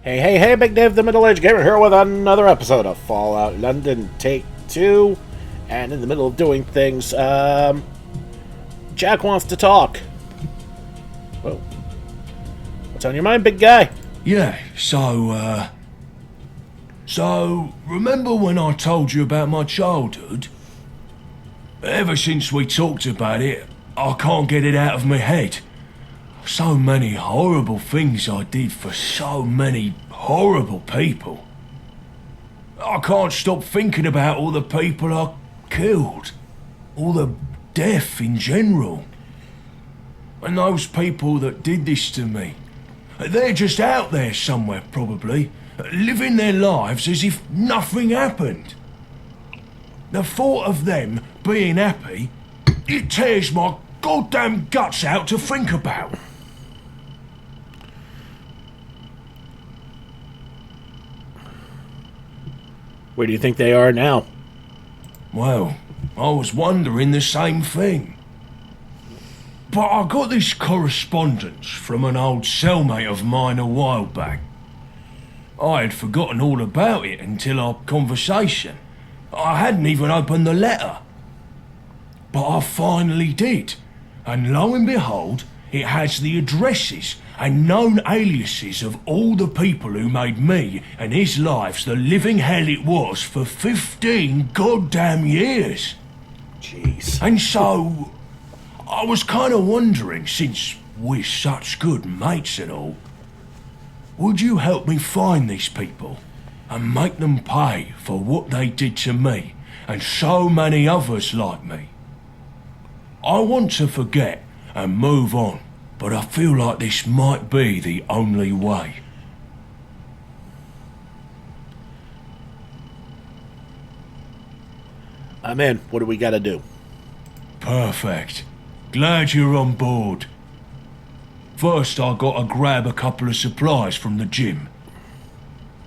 Hey, hey, hey, Big Dave, the middle-aged gamer here with another episode of Fallout London Take 2. And in the middle of doing things, Jack wants to talk. Whoa. What's on your mind, big guy? Yeah, so remember when I told you about my childhood? Ever since we talked about it, I can't get it out of my head. So many horrible things I did for so many horrible people. I can't stop thinking about all the people I killed. All the death in general. And those people that did this to me. They're just out there somewhere, probably, living their lives as if nothing happened. The thought of them being happy, it tears my goddamn guts out to think about. Where do you think they are now? Well, I was wondering the same thing. But I got this correspondence from an old cellmate of mine a while back. I had forgotten all about it until our conversation. I hadn't even opened the letter. But I finally did. And lo and behold, it has the addresses and known aliases of all the people who made me and his lives the living hell it was for 15 goddamn years. Jeez. And so, I was kind of wondering, since we're such good mates and all, would you help me find these people and make them pay for what they did to me and so many others like me? I want to forget and move on, but I feel like this might be the only way. I'm in. What do we gotta do? Perfect. Glad you're on board. First, I gotta grab a couple of supplies from the gym.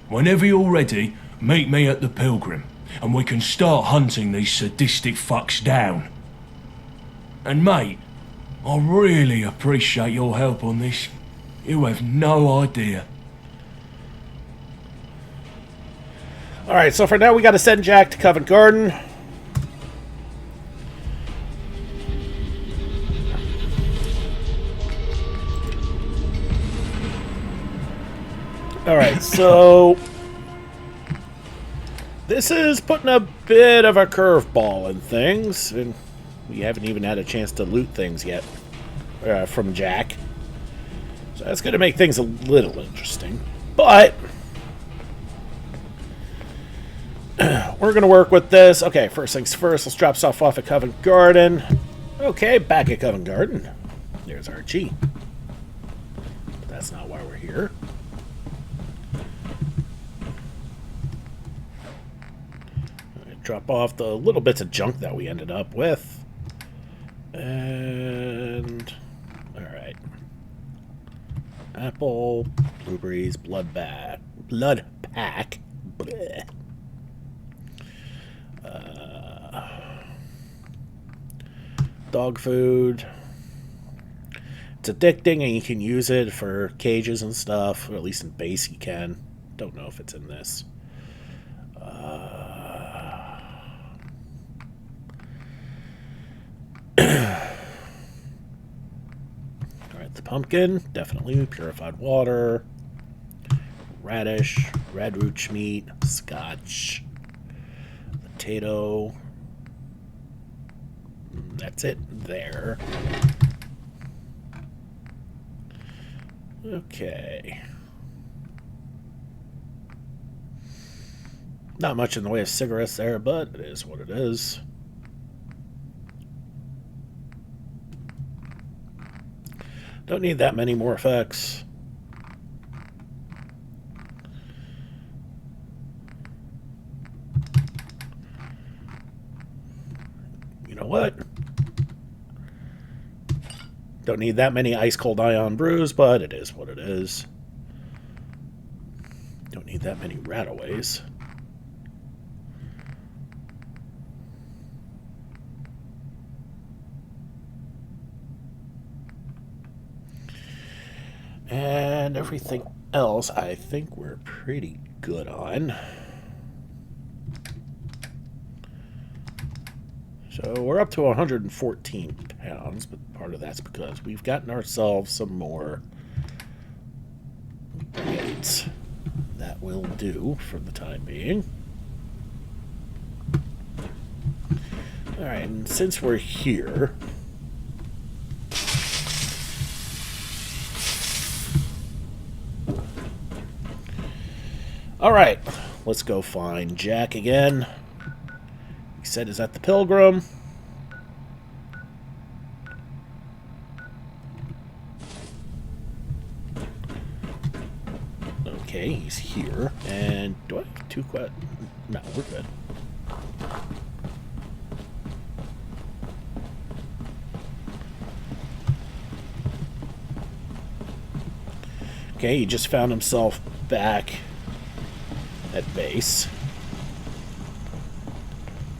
Whenever you're ready, meet me at the Pilgrim, and we can start hunting these sadistic fucks down. And mate, I really appreciate your help on this. You have no idea. Alright, so for now we gotta send Jack to Covent Garden. Alright, so this is putting a bit of a curveball in things, and we haven't even had a chance to loot things yet from Jack. So that's going to make things a little interesting. But we're going to work with this. Okay, first things first, let's drop stuff off at Covent Garden. Okay, back at Covent Garden. There's Archie. But that's not why we're here. Drop off the little bits of junk that we ended up with. And alright. Apple, blueberries, blood pack. Blech. Dog food. It's addicting and you can use it for cages and stuff, or at least in base you can. Don't know if it's in this. Alright, the pumpkin, definitely. Purified water, radish, red roach meat, scotch, potato. That's it there. Okay. Not much in the way of cigarettes there, but it is what it is. Don't need that many more effects. You know what? Don't need that many ice cold ion brews, but it is what it is. Don't need that many rataways. And everything else I think we're pretty good on. So we're up to 114 pounds, but part of that's because we've gotten ourselves some more weights. That will do for the time being. Alright, and since we're here, alright, let's go find Jack again. He said he's at the Pilgrim. Okay, he's here. And do I have 2 quests? No, we're good. Okay, he just found himself back at base.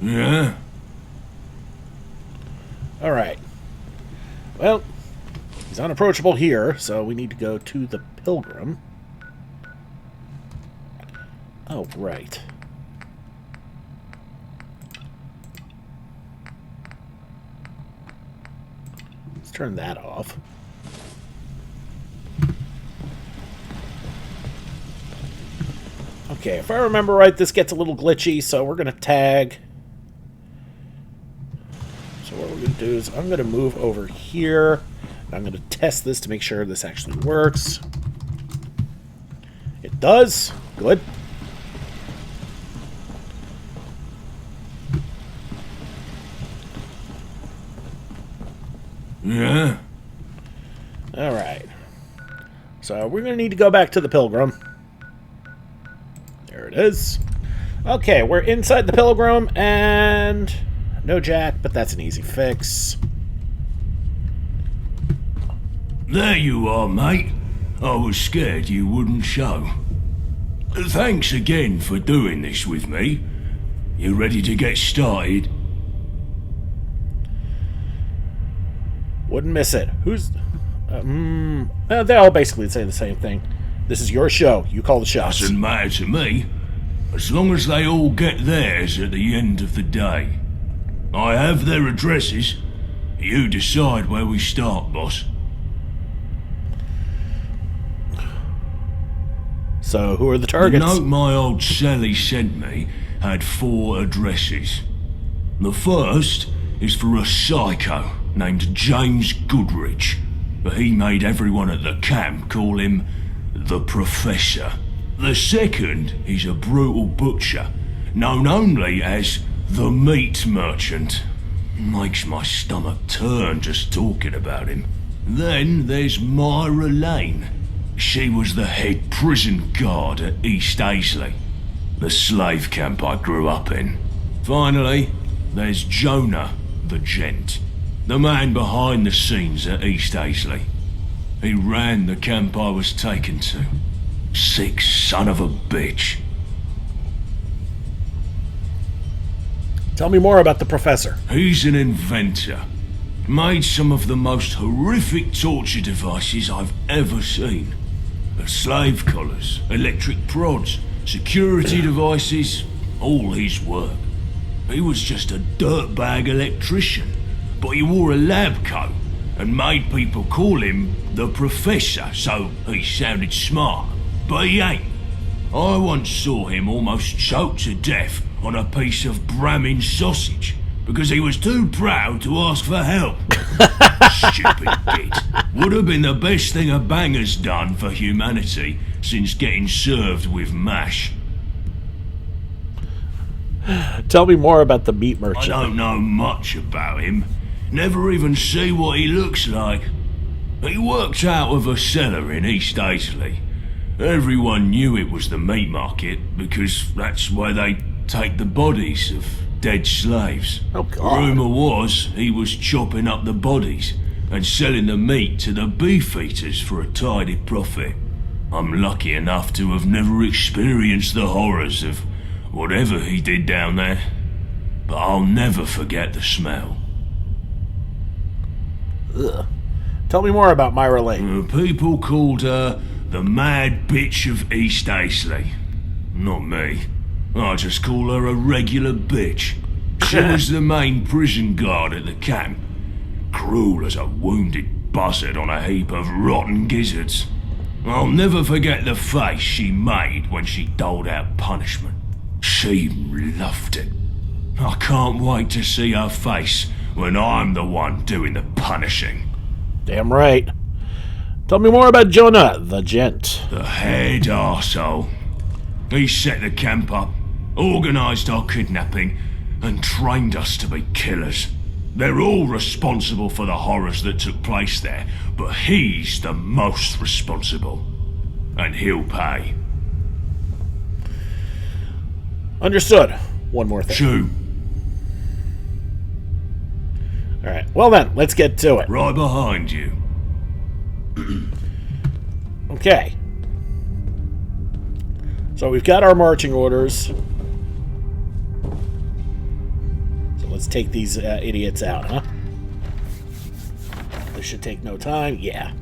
Yeah? Alright. Well, he's unapproachable here, so we need to go to the Pilgrim. Oh, right. Let's turn that off. Okay, if I remember right, this gets a little glitchy, so we're going to tag. So what we're going to do is I'm going to move over here. And I'm going to test this to make sure this actually works. It does. Good. Yeah? Alright. So we're going to need to go back to the Pilgrim. There it is. Okay, we're inside the Pilgrim, and no Jack, but that's an easy fix. There you are, mate. I was scared you wouldn't show. Thanks again for doing this with me. You ready to get started? Wouldn't miss it. Who's... they all basically say the same thing. This is your show. You call the shots. Doesn't matter to me, as long as they all get theirs at the end of the day. I have their addresses. You decide where we start, boss. So, who are the The targets? note my old Sally sent me had 4 addresses. The first is for a psycho named James Goodrich, but he made everyone at the camp call him the Professor. The second is a brutal butcher, known only as the Meat Merchant. Makes my stomach turn just talking about him. Then there's Myra Lane. She was the head prison guard at East Aisley, the slave camp I grew up in. Finally, there's Jonah, the gent, the man behind the scenes at East Aisley. He ran the camp I was taken to. Sick son of a bitch. Tell me more about the Professor. He's an inventor. Made some of the most horrific torture devices I've ever seen. Slave collars, electric prods, security devices, all his work. He was just a dirtbag electrician, but he wore a lab coat and made people call him the Professor, so he sounded smart. But he ain't. I once saw him almost choked to death on a piece of Brahmin sausage because he was too proud to ask for help. Stupid git. Would have been the best thing a banger's done for humanity since getting served with mash. Tell me more about the Meat Merchant. I don't know much about him. Never even see what he looks like. He worked out of a cellar in East Aisley. Everyone knew it was the meat market because that's where they take the bodies of dead slaves. Oh, God. Rumour was he was chopping up the bodies and selling the meat to the beef eaters for a tidy profit. I'm lucky enough to have never experienced the horrors of whatever he did down there, but I'll never forget the smell. Ugh. Tell me more about Myra Lane. People called her The mad bitch of East Aisley. Not me. I just call her a regular bitch. She was the main prison guard at the camp. Cruel as a wounded buzzard on a heap of rotten gizzards. I'll never forget the face she made when she doled out punishment. She loved it. I can't wait to see her face when I'm the one doing the punishing. Damn right. Tell me more about Jonah, the gent. The head arsehole. He set the camp up, organised our kidnapping, and trained us to be killers. They're all responsible for the horrors that took place there, but he's the most responsible. And he'll pay. Understood. One more thing. Shoot. Alright, well then, let's get to it. Right behind you. Okay. So we've got our marching orders. So let's take these idiots out, huh? This should take no time. Yeah.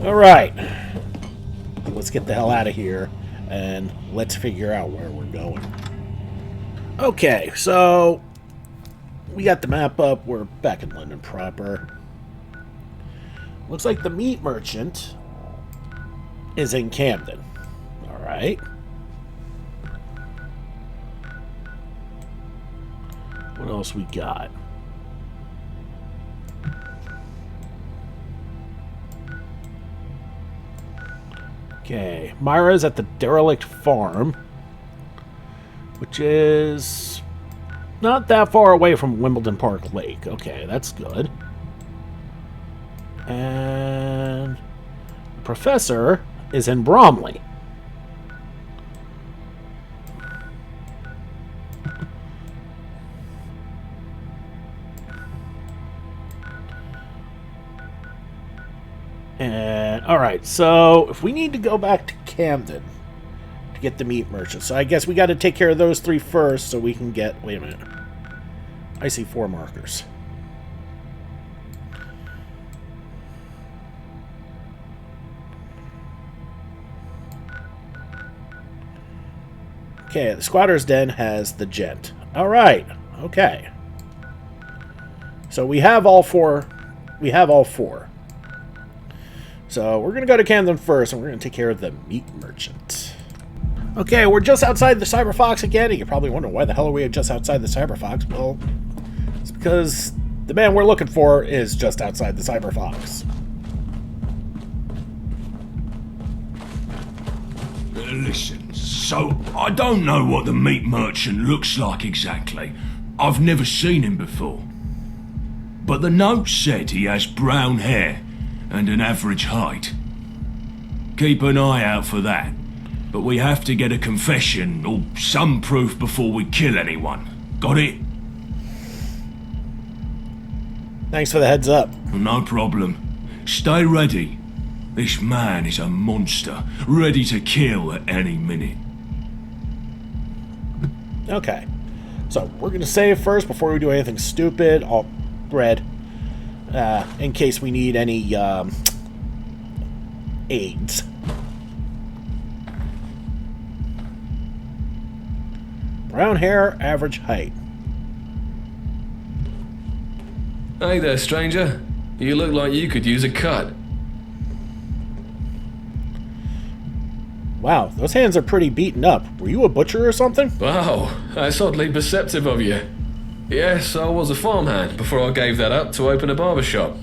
Alright. Let's get the hell out of here, and let's figure out where we're going. Okay, so we got the map up. We're back in London proper. Looks like the meat merchant is in Camden. Alright. What else we got? Okay, Myra's at the derelict farm, which is not that far away from Wimbledon Park Lake. Okay, that's good. And the professor is in Bromley. And alright, so if we need to go back to Camden to get the meat merchant, so I guess we got to take care of those three first so we can get... Wait a minute. I see 4 markers. Okay, the squatter's den has the gent. Alright, okay. So we have all 4. We have all 4. So we're going to go to Camden first, and we're going to take care of the meat merchant. Okay, we're just outside the Cyber Fox again, and you're probably wondering why the hell are we just outside the Cyber Fox? Well, it's because the man we're looking for is just outside the Cyber Fox. Listen, so I don't know what the meat merchant looks like exactly. I've never seen him before. But the note said he has brown hair and an average height. Keep an eye out for that. But we have to get a confession or some proof before we kill anyone. Got it? Thanks for the heads up. No problem. Stay ready. This man is a monster, ready to kill at any minute. Okay. So, we're going to save first before we do anything stupid. I'll bread. In case we need any aids. Brown hair, average height. Hey there, stranger. You look like you could use a cut. Wow, those hands are pretty beaten up. Were you a butcher or something? Wow, that's oddly perceptive of you. Yes, I was a farmhand before I gave that up to open a barber shop.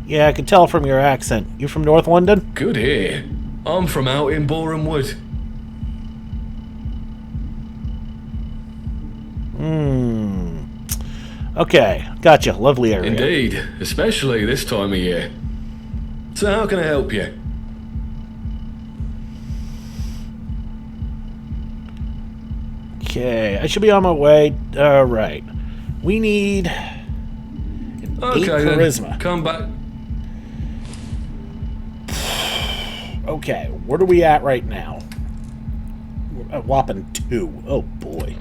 Yeah, I can tell from your accent. You from North London? Good ear. I'm from out in Boreham Wood. Okay, gotcha. Lovely area. Indeed, especially this time of year. So how can I help you? Okay, I should be on my way. Alright. We need an 8 charisma. Then, come back. Okay, what are we at right now? We're at whopping 2. Oh boy.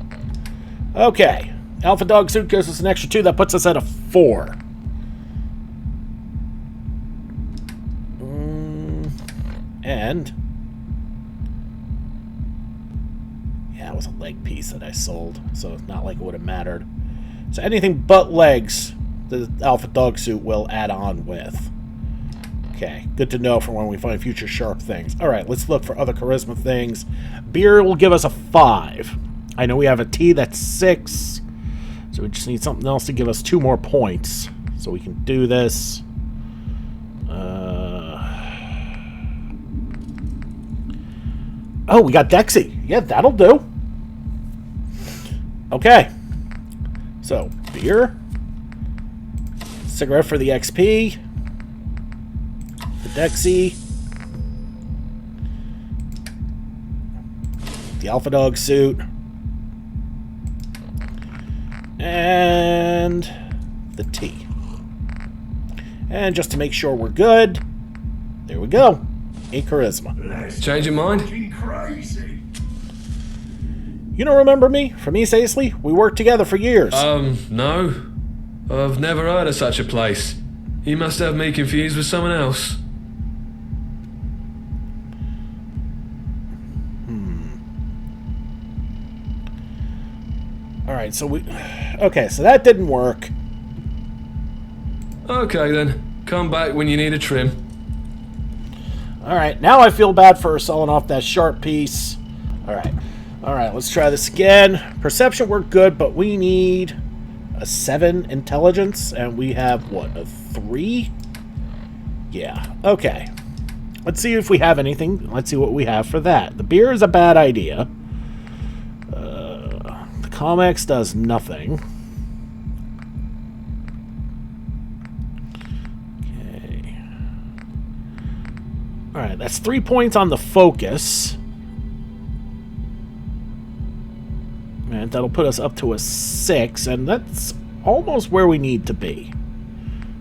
Okay. Alpha Dog Suit gives us an extra 2. That puts us at a 4. And yeah, it was a leg piece that I sold, so it's not like it would have mattered. So anything but legs, the alpha dog suit will add on with. Okay, good to know for when we find future sharp things. Alright, let's look for other charisma things. Beer will give us a 5. I know we have a tea that's 6. So we just need something else to give us 2 more points. So we can do this. Oh, we got Dexy. Yeah, that'll do. Okay. So, beer. Cigarette for the XP. The Dexy. The Alpha Dog suit. And the tea. And just to make sure we're good, there we go. 8 charisma. Change your mind? Crazy. You don't remember me from East Aisley? We worked together for years. No. I've never heard of such a place. You must have me confused with someone else. Alright, so we... Okay, so that didn't work. Okay then. Come back when you need a trim. Alright, now I feel bad for selling off that sharp piece. Alright. Alright, let's try this again. Perception worked good, but we need a 7 intelligence, and we have, what, a 3? Yeah, okay. Let's see if we have anything. Let's see what we have for that. The beer is a bad idea. The Comex does nothing. Alright, that's 3 points on the focus. And that'll put us up to a 6, and that's almost where we need to be.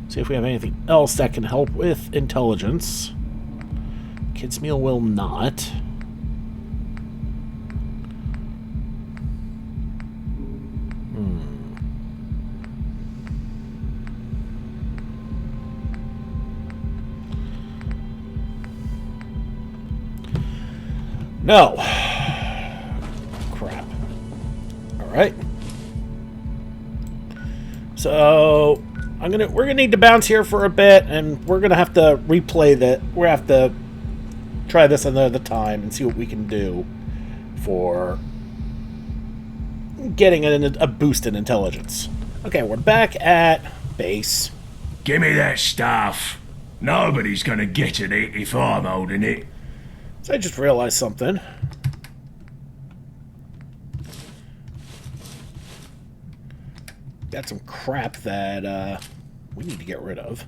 See if we have anything else that can help with intelligence. Kids Meal will not. No. Crap. Alright. So we're gonna need to bounce here for a bit, and we're gonna have to replay that. We're gonna have to try this another time and see what we can do for getting a boost in intelligence. Okay, we're back at base. Give me that stuff. Nobody's gonna get at it if I'm holding it. So I just realized something. Got some crap that we need to get rid of.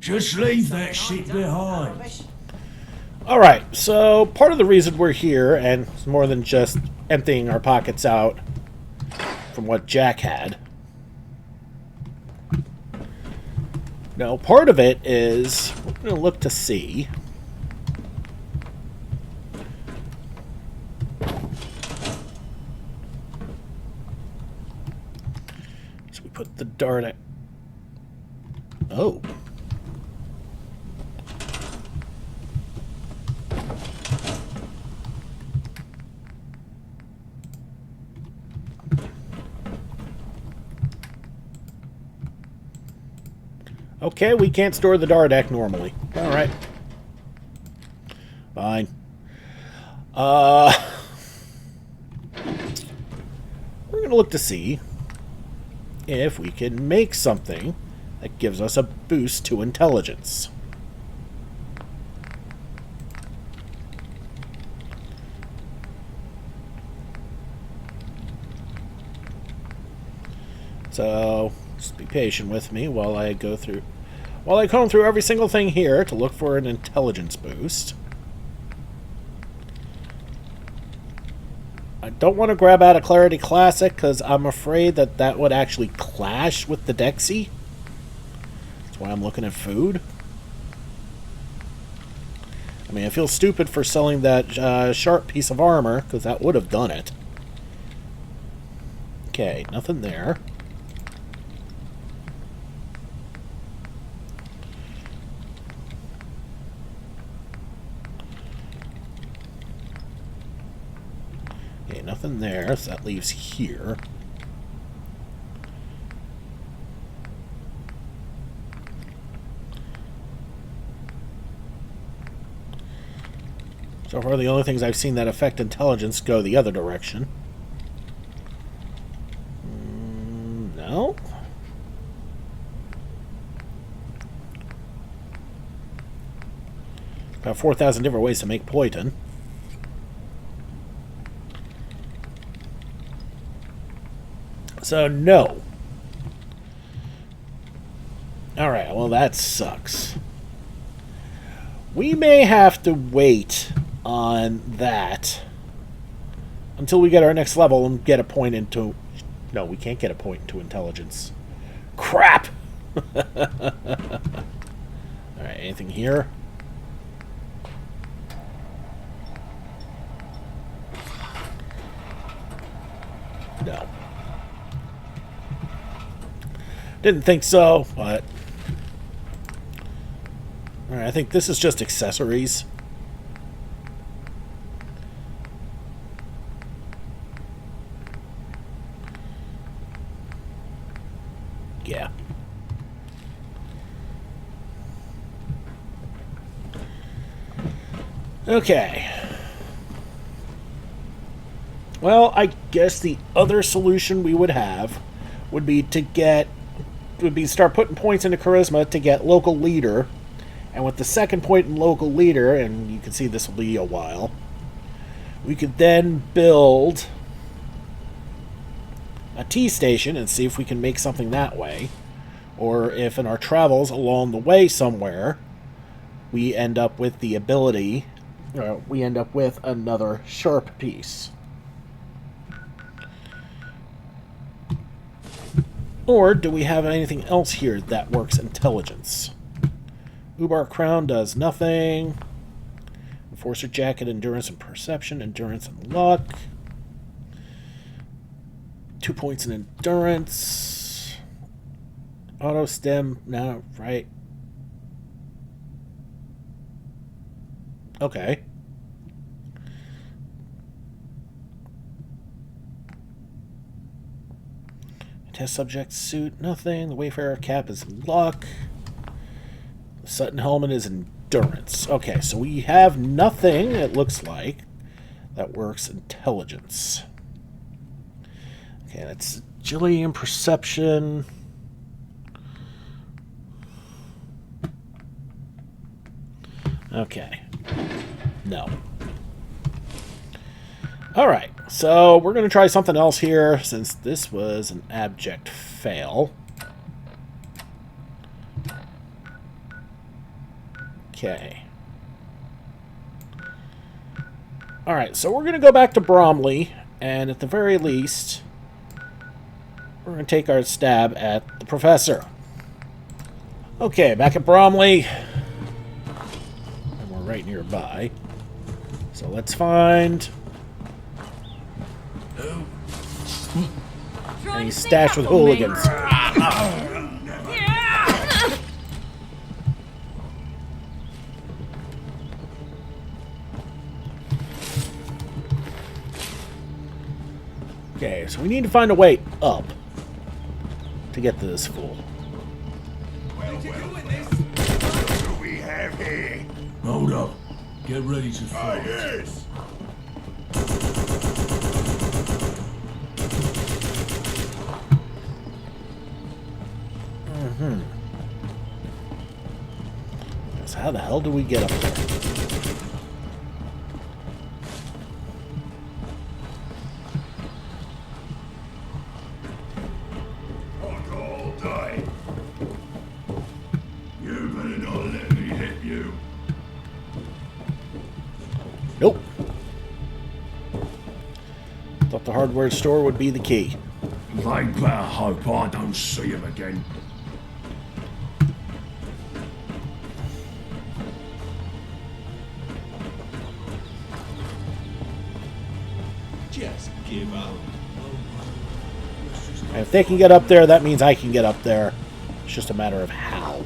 Just leave that shit behind. Alright, so part of the reason we're here, and it's more than just emptying our pockets out from what Jack had. No, part of it is we're going to look to see so we put the dart at... Oh. Okay, we can't store the dart deck normally. Alright. Fine. We're going to look to see if we can make something that gives us a boost to intelligence. So, just be patient with me while I comb through every single thing here to look for an intelligence boost. I don't want to grab out a Clarity Classic because I'm afraid that would actually clash with the Dexy. That's why I'm looking at food. I mean, I feel stupid for selling that sharp piece of armor, because that would have done it. Okay, nothing there. Okay, nothing there, so that leaves here. So far, the only things I've seen that affect intelligence go the other direction. No? About 4,000 different ways to make poison. So, no. Alright, well, that sucks. We may have to wait on that until we get our next level and get a point into... No, we can't get a point into intelligence. Crap! Alright, anything here? No. Didn't think so, but... Alright, I think this is just accessories. Yeah. Okay. Well, I guess the other solution we would have would be to start putting points into charisma to get local leader. And with the second point in local leader, and you can see this will be a while, we could then build a T station and see if we can make something that way. Or if in our travels along the way somewhere, we end up with the ability, we end up with another sharp piece. Or do we have anything else here that works intelligence? Ubar Crown does nothing. Enforcer Jacket, Endurance and Perception, Endurance and Luck. 2 points in Endurance. Auto Stem, no, right. Okay. Test Subject Suit, nothing. The Wayfarer Cap is Luck. The Sutton Helmet is Endurance. Okay, so we have nothing, it looks like, that works intelligence. Okay, that's agility and perception. Okay. No. Alright, so we're going to try something else here, since this was an abject fail. Okay. Alright, so we're going to go back to Bromley, and at the very least, we're going to take our stab at the professor. Okay, back at Bromley. And we're right nearby. So let's find any stash with hooligans. Okay, so we need to find a way up to get to this fool. What do we have here? Hold up. Get ready to fight. Yes. So how the hell do we get up there? I'll die. You better not let me hit you. Nope. Thought the hardware store would be the key. They better hope I don't see him again. And if they can get up there, that means I can get up there. It's just a matter of how.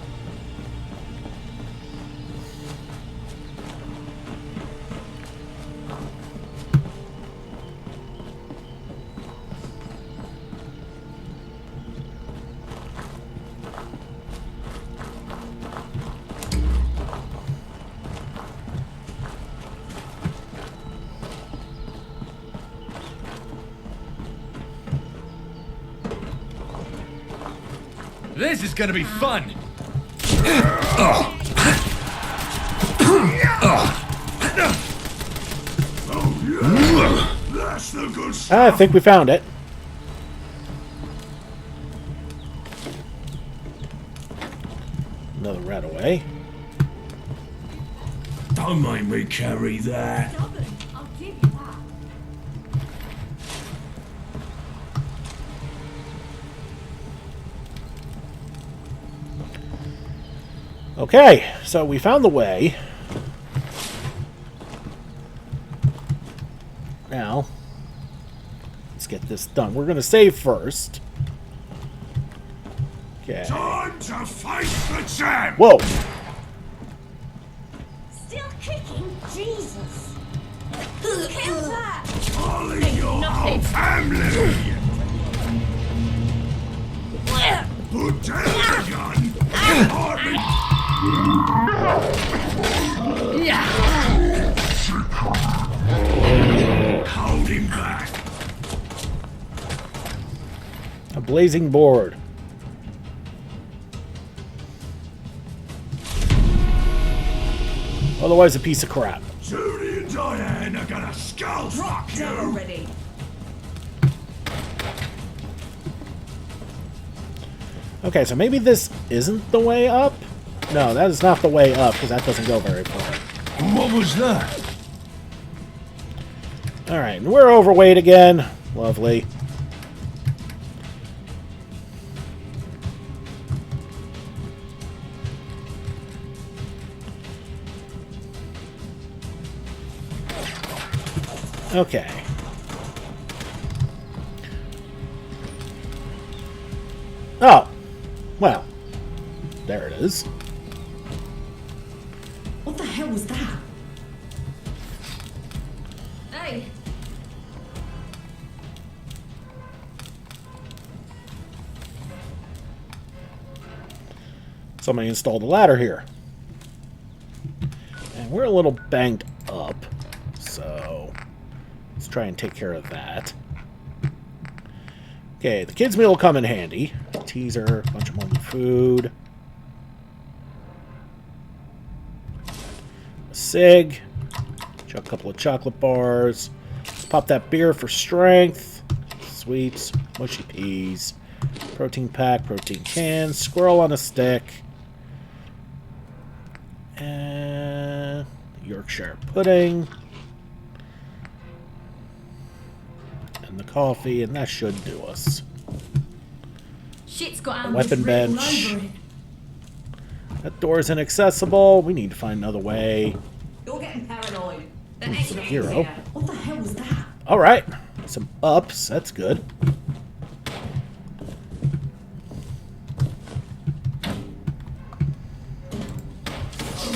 This is gonna be fun! That's the good stuff. I think we found it. Another rat away. Don't make me carry that. Stubborn, I'll give you that. Okay, so we found the way. Now, let's get this done. We're going to save first. Okay. Time to face the champ. Whoa! Still kicking? Jesus. Kill that! Ollie, your whole family. Put down the gun. Hold him back. A blazing board. Otherwise a piece of crap. Judy and Diane are gonna skull fuck you. Already. Okay, so maybe this isn't the way up? No, that is not the way up, because that doesn't go very far. What was that? Alright, and we're overweight again. Lovely. Okay. Oh. Well. There it is. What the hell was that? Hey. Somebody installed a ladder here. And we're a little banged up, so let's try and take care of that. Okay, the kids' meal will come in handy. Teaser, a bunch of moldy food. A cig. Chuck a couple of chocolate bars. Let's pop that beer for strength. Sweets, mushy peas. Protein pack, protein can, squirrel on a stick. And Yorkshire pudding. And the coffee, and that should do us. Shit's got Weapon Amber's written bench. all over it. That door's inaccessible. We need to find another way. You're getting paranoid. The It's a hero. What the hell was that? Alright. Some ups. That's good.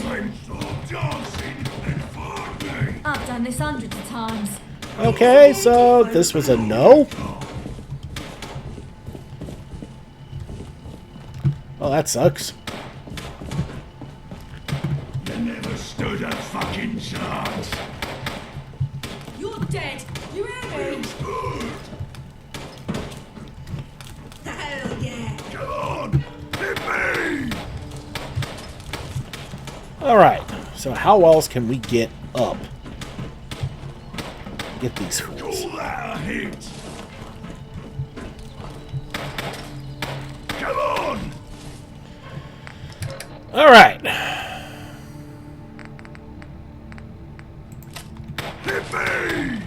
I'm so dancing and farming. I've done this hundreds of times. Okay, so this was a no. Well, that sucks. You never stood a fucking chance. You're dead. You hear me? Good. Hell yeah. Come on, hit me. Alright. So how else can we get up? Get these fools. Call that a hit. Come on. Alright. Hit me.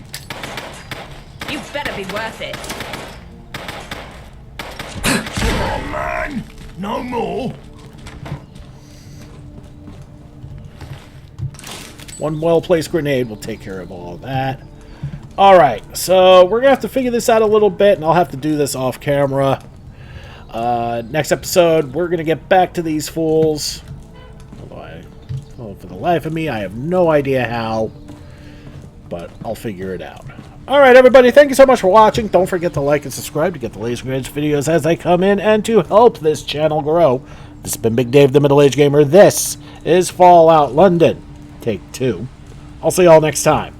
You better be worth it. Come on, man. No more. One well-placed grenade will take care of all of that. Alright, so we're going to have to figure this out a little bit, and I'll have to do this off camera. Next episode, we're going to get back to these fools. Although, for the life of me, I have no idea how, but I'll figure it out. Alright, everybody, thank you so much for watching. Don't forget to like and subscribe to get the latest videos as they come in and to help this channel grow. This has been Big Dave, the Middle-Aged Gamer. This is Fallout London, Take 2. I'll see y'all next time.